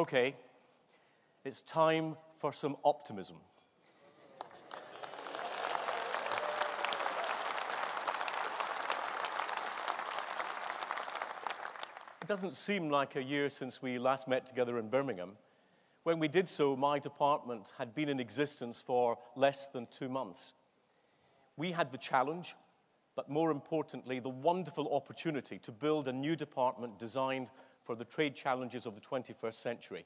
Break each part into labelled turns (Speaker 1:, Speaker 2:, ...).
Speaker 1: Okay, it's time for some optimism. It doesn't seem like a year since we last met together in Birmingham. When we did so, my department had been in existence for less than 2 months. We had the challenge, but more importantly, the wonderful opportunity to build a new department designed for the trade challenges of the 21st century.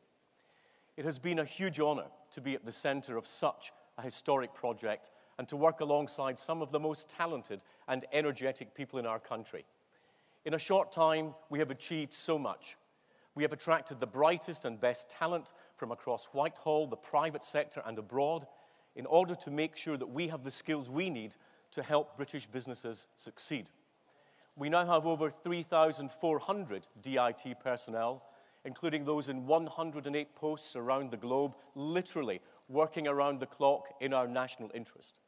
Speaker 1: It has been a huge honor to be at the center of such a historic project and to work alongside some of the most talented and energetic people in our country. In a short time, we have achieved so much. We have attracted the brightest and best talent from across Whitehall, the private sector, and abroad in order to make sure that we have the skills we need to help British businesses succeed. We now have over 3,400 DIT personnel, including those in 108 posts around the globe, literally working around the clock in our national interest.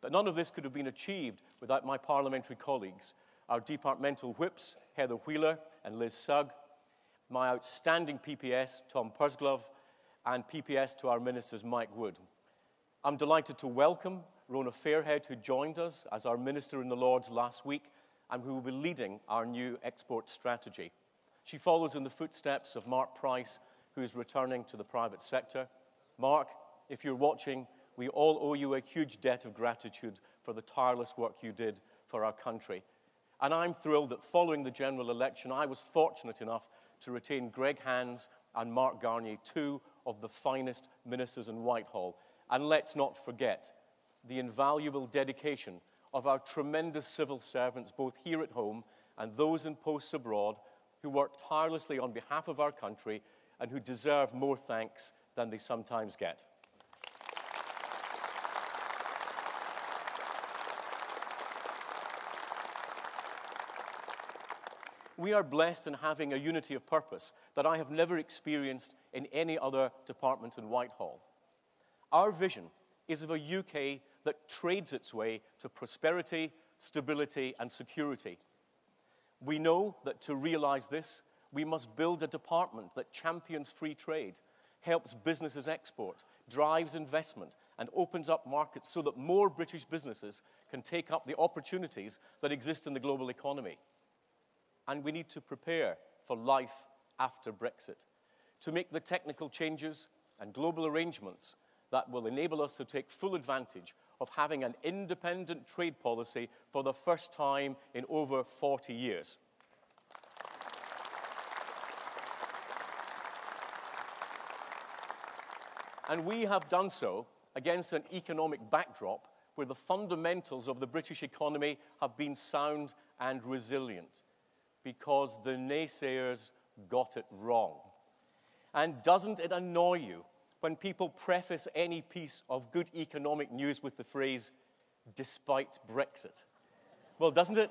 Speaker 1: But none of this could have been achieved without my parliamentary colleagues, our departmental whips, Heather Wheeler and Liz Sugg, my outstanding PPS, Tom Pursglove, and PPS to our ministers, Mike Wood. I'm delighted to welcome Rona Fairhead, who joined us as our Minister in the Lords last week and who will be leading our new export strategy. She follows in the footsteps of Mark Price, who is returning to the private sector. Mark, if you're watching, we all owe you a huge debt of gratitude for the tireless work you did for our country. And I'm thrilled that following the general election, I was fortunate enough to retain Greg Hands and Mark Garnier, two of the finest ministers in Whitehall. And let's not forget the invaluable dedication of our tremendous civil servants, both here at home and those in posts abroad, who work tirelessly on behalf of our country and who deserve more thanks than they sometimes get. We are blessed in having a unity of purpose that I have never experienced in any other department in Whitehall. Our vision is of a UK that trades its way to prosperity, stability, and security. We know that to realize this, we must build a department that champions free trade, helps businesses export, drives investment, and opens up markets so that more British businesses can take up the opportunities that exist in the global economy. And we need to prepare for life after Brexit, to make the technical changes and global arrangements that will enable us to take full advantage of having an independent trade policy for the first time in over 40 years. And we have done so against an economic backdrop where the fundamentals of the British economy have been sound and resilient, because the naysayers got it wrong. And doesn't it annoy you when people preface any piece of good economic news with the phrase, despite Brexit? Well, doesn't it?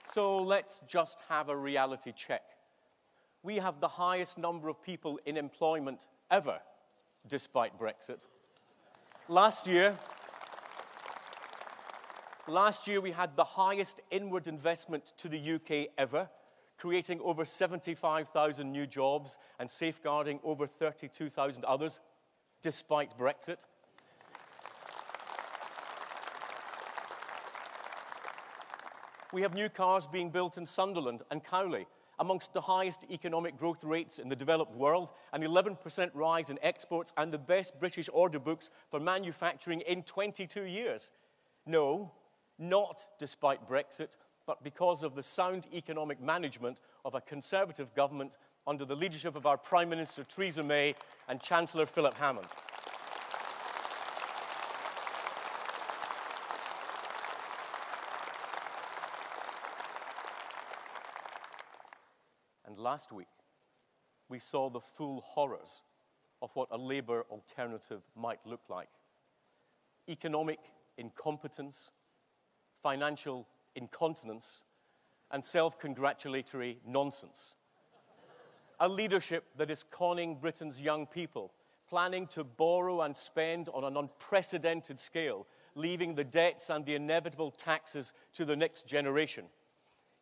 Speaker 1: So let's just have a reality check. We have the highest number of people in employment ever, despite Brexit. Last year, we had the highest inward investment to the UK ever, creating over 75,000 new jobs and safeguarding over 32,000 others, despite Brexit. We have new cars being built in Sunderland and Cowley, amongst the highest economic growth rates in the developed world, an 11% rise in exports, and the best British order books for manufacturing in 22 years. No, not despite Brexit, but because of the sound economic management of a Conservative government under the leadership of our Prime Minister Theresa May and Chancellor Philip Hammond. And last week, we saw the full horrors of what a Labour alternative might look like. Economic incompetence, financial incontinence, and self-congratulatory nonsense. A leadership that is conning Britain's young people, planning to borrow and spend on an unprecedented scale, leaving the debts and the inevitable taxes to the next generation.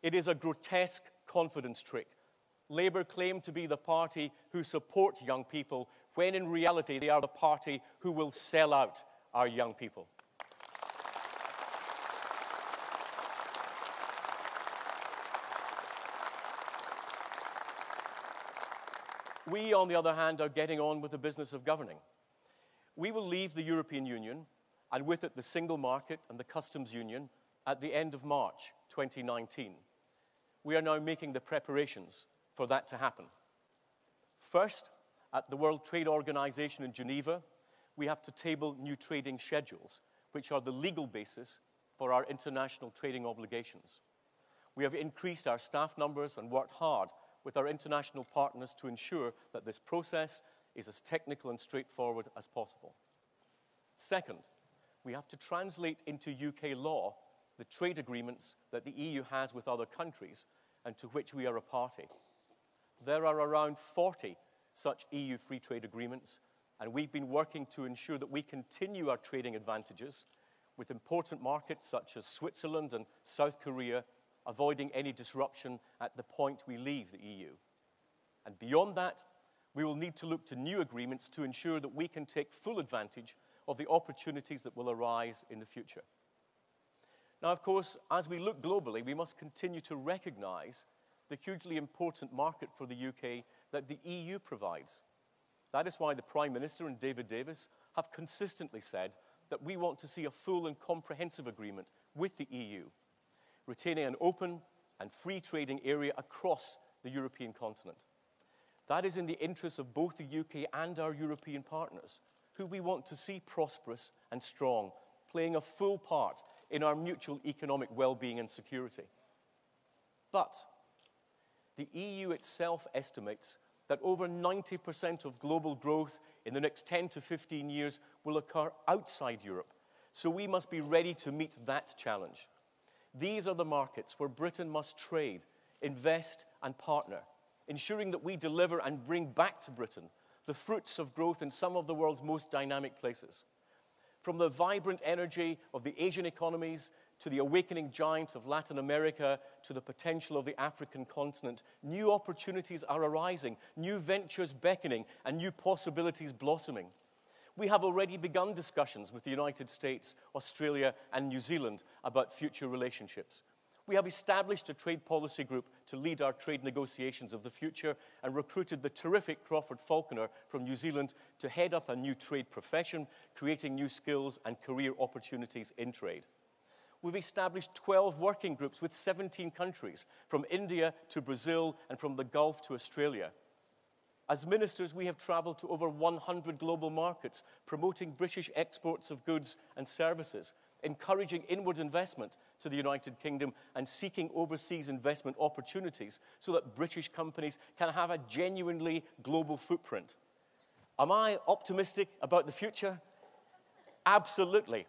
Speaker 1: It is a grotesque confidence trick. Labour claim to be the party who support young people, when in reality they are the party who will sell out our young people. We, on the other hand, are getting on with the business of governing. We will leave the European Union, and with it the single market and the customs union, at the end of March 2019. We are now making the preparations for that to happen. First, at the World Trade Organization in Geneva, we have to table new trading schedules, which are the legal basis for our international trading obligations. We have increased our staff numbers and worked hard with our international partners to ensure that this process is as technical and straightforward as possible. Second, we have to translate into UK law the trade agreements that the EU has with other countries and to which we are a party. There are around 40 such EU free trade agreements, and we've been working to ensure that we continue our trading advantages with important markets such as Switzerland and South Korea, avoiding any disruption at the point we leave the EU. And beyond that, we will need to look to new agreements to ensure that we can take full advantage of the opportunities that will arise in the future. Now, of course, as we look globally, we must continue to recognize the hugely important market for the UK that the EU provides. That is why the Prime Minister and David Davis have consistently said that we want to see a full and comprehensive agreement with the EU, retaining an open and free trading area across the European continent. That is in the interests of both the UK and our European partners, who we want to see prosperous and strong, playing a full part in our mutual economic well-being and security. But the EU itself estimates that over 90% of global growth in the next 10 to 15 years will occur outside Europe, so we must be ready to meet that challenge. These are the markets where Britain must trade, invest, and partner, ensuring that we deliver and bring back to Britain the fruits of growth in some of the world's most dynamic places. From the vibrant energy of the Asian economies to the awakening giant of Latin America to the potential of the African continent, new opportunities are arising, new ventures beckoning, and new possibilities blossoming. We have already begun discussions with the United States, Australia, and New Zealand about future relationships. We have established a trade policy group to lead our trade negotiations of the future and recruited the terrific Crawford Falconer from New Zealand to head up a new trade profession, creating new skills and career opportunities in trade. We've established 12 working groups with 17 countries, from India to Brazil and from the Gulf to Australia. As ministers, we have travelled to over 100 global markets, promoting British exports of goods and services, encouraging inward investment to the United Kingdom and seeking overseas investment opportunities so that British companies can have a genuinely global footprint. Am I optimistic about the future? Absolutely.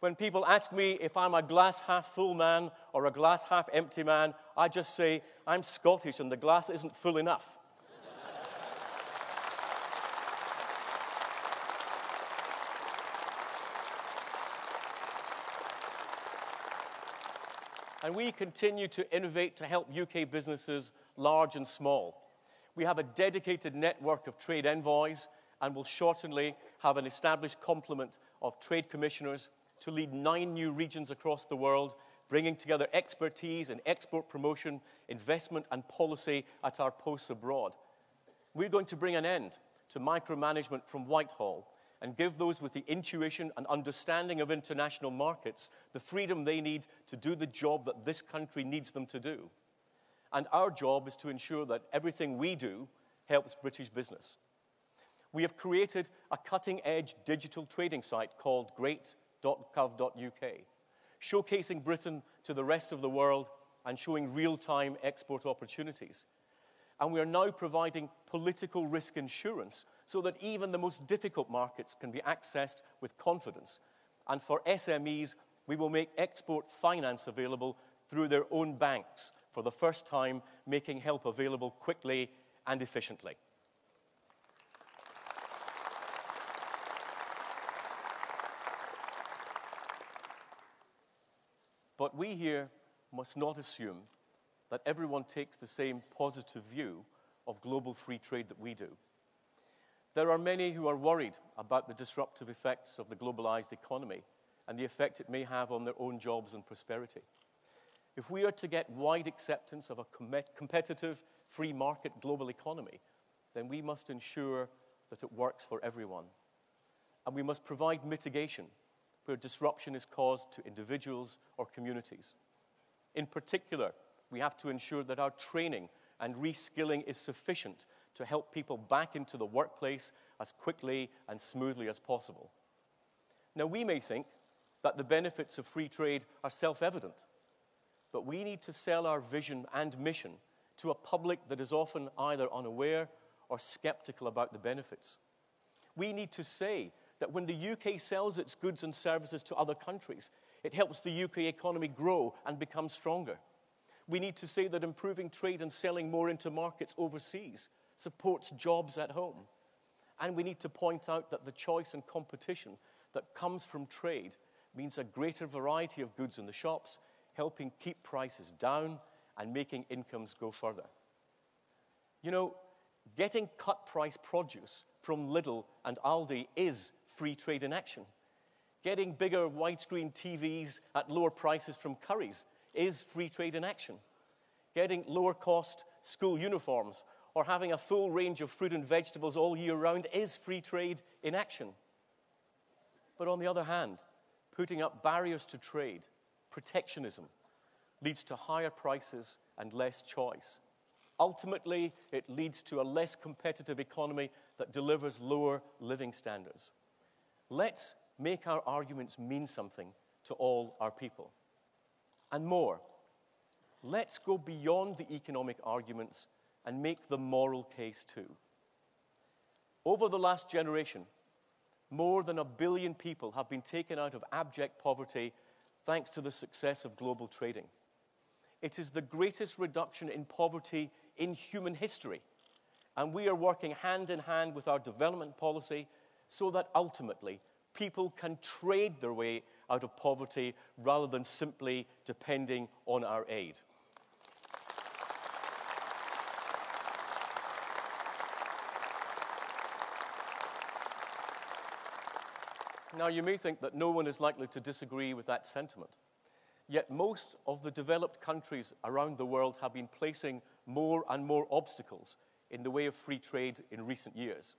Speaker 1: When people ask me if I'm a glass half full man or a glass half empty man, I just say, I'm Scottish and the glass isn't full enough. And we continue to innovate to help UK businesses, large and small. We have a dedicated network of trade envoys and will shortly have an established complement of trade commissioners to lead 9 new regions across the world, bringing together expertise in export promotion, investment and policy at our posts abroad. We're going to bring an end to micromanagement from Whitehall and give those with the intuition and understanding of international markets the freedom they need to do the job that this country needs them to do. And our job is to ensure that everything we do helps British business. We have created a cutting-edge digital trading site called great.gov.uk, showcasing Britain to the rest of the world and showing real-time export opportunities. And we are now providing political risk insurance so that even the most difficult markets can be accessed with confidence. And for SMEs, we will make export finance available through their own banks for the first time, making help available quickly and efficiently. But we here must not assume that everyone takes the same positive view of global free trade that we do. There are many who are worried about the disruptive effects of the globalized economy and the effect it may have on their own jobs and prosperity. If we are to get wide acceptance of a competitive, free market global economy, then we must ensure that it works for everyone. And we must provide mitigation where disruption is caused to individuals or communities. In particular, we have to ensure that our training and reskilling is sufficient to help people back into the workplace as quickly and smoothly as possible. Now, we may think that the benefits of free trade are self-evident, but we need to sell our vision and mission to a public that is often either unaware or skeptical about the benefits. We need to say that when the UK sells its goods and services to other countries, it helps the UK economy grow and become stronger. We need to say that improving trade and selling more into markets overseas supports jobs at home. And we need to point out that the choice and competition that comes from trade means a greater variety of goods in the shops, helping keep prices down and making incomes go further. You know, getting cut-price produce from Lidl and Aldi is free trade in action. Getting bigger widescreen TVs at lower prices from Currys is free trade in action. Getting lower-cost school uniforms or having a full range of fruit and vegetables all year round is free trade in action. But on the other hand, putting up barriers to trade, protectionism, leads to higher prices and less choice. Ultimately, it leads to a less competitive economy that delivers lower living standards. Let's make our arguments mean something to all our people. And more, let's go beyond the economic arguments and make the moral case too. Over the last generation, more than 1 billion people have been taken out of abject poverty thanks to the success of global trading. It is the greatest reduction in poverty in human history, and we are working hand in hand with our development policy so that ultimately people can trade their way out of poverty rather than simply depending on our aid. Now, you may think that no one is likely to disagree with that sentiment. Yet most of the developed countries around the world have been placing more and more obstacles in the way of free trade in recent years.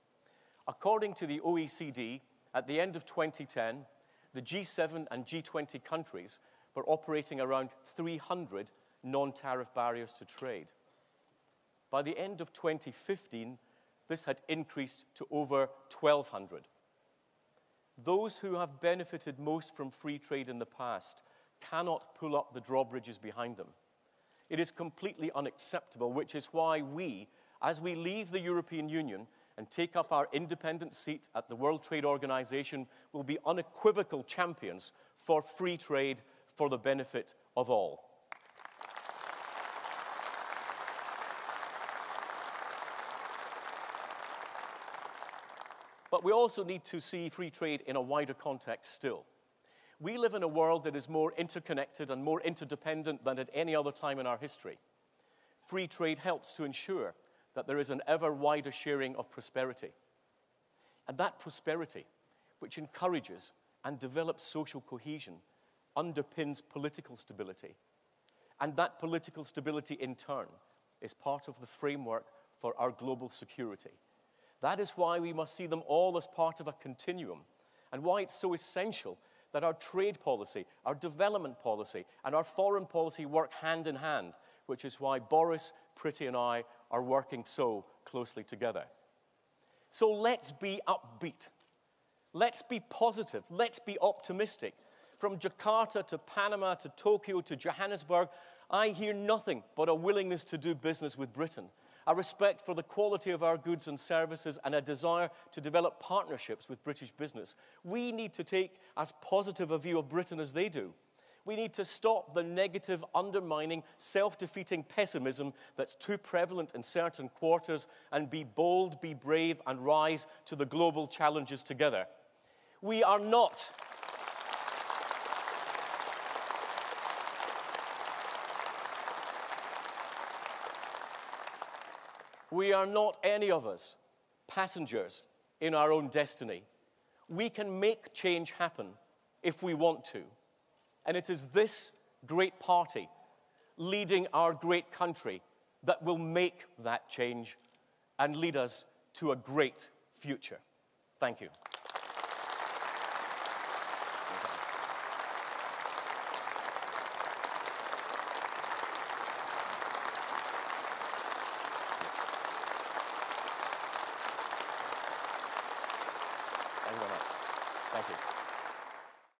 Speaker 1: According to the OECD, at the end of 2010, the G7 and G20 countries were operating around 300 non-tariff barriers to trade. By the end of 2015, this had increased to over 1,200. Those who have benefited most from free trade in the past cannot pull up the drawbridges behind them. It is completely unacceptable, which is why we, as we leave the European Union and take up our independent seat at the World Trade Organization, will be unequivocal champions for free trade for the benefit of all. But we also need to see free trade in a wider context still. We live in a world that is more interconnected and more interdependent than at any other time in our history. Free trade helps to ensure that there is an ever wider sharing of prosperity. And that prosperity, which encourages and develops social cohesion, underpins political stability. And that political stability, in turn, is part of the framework for our global security. That is why we must see them all as part of a continuum, and why it's so essential that our trade policy, our development policy, and our foreign policy work hand in hand, which is why Boris, Priti, and I are working so closely together. So let's be upbeat. Let's be positive. Let's be optimistic. From Jakarta to Panama to Tokyo to Johannesburg, I hear nothing but a willingness to do business with Britain, a respect for the quality of our goods and services, and a desire to develop partnerships with British business. We need to take as positive a view of Britain as they do. We need to stop the negative, undermining, self-defeating pessimism that's too prevalent in certain quarters and be bold, be brave, and rise to the global challenges together. We are not We are not, any of us, passengers in our own destiny. We can make change happen if we want to. And it is this great party leading our great country that will make that change and lead us to a great future. Thank you.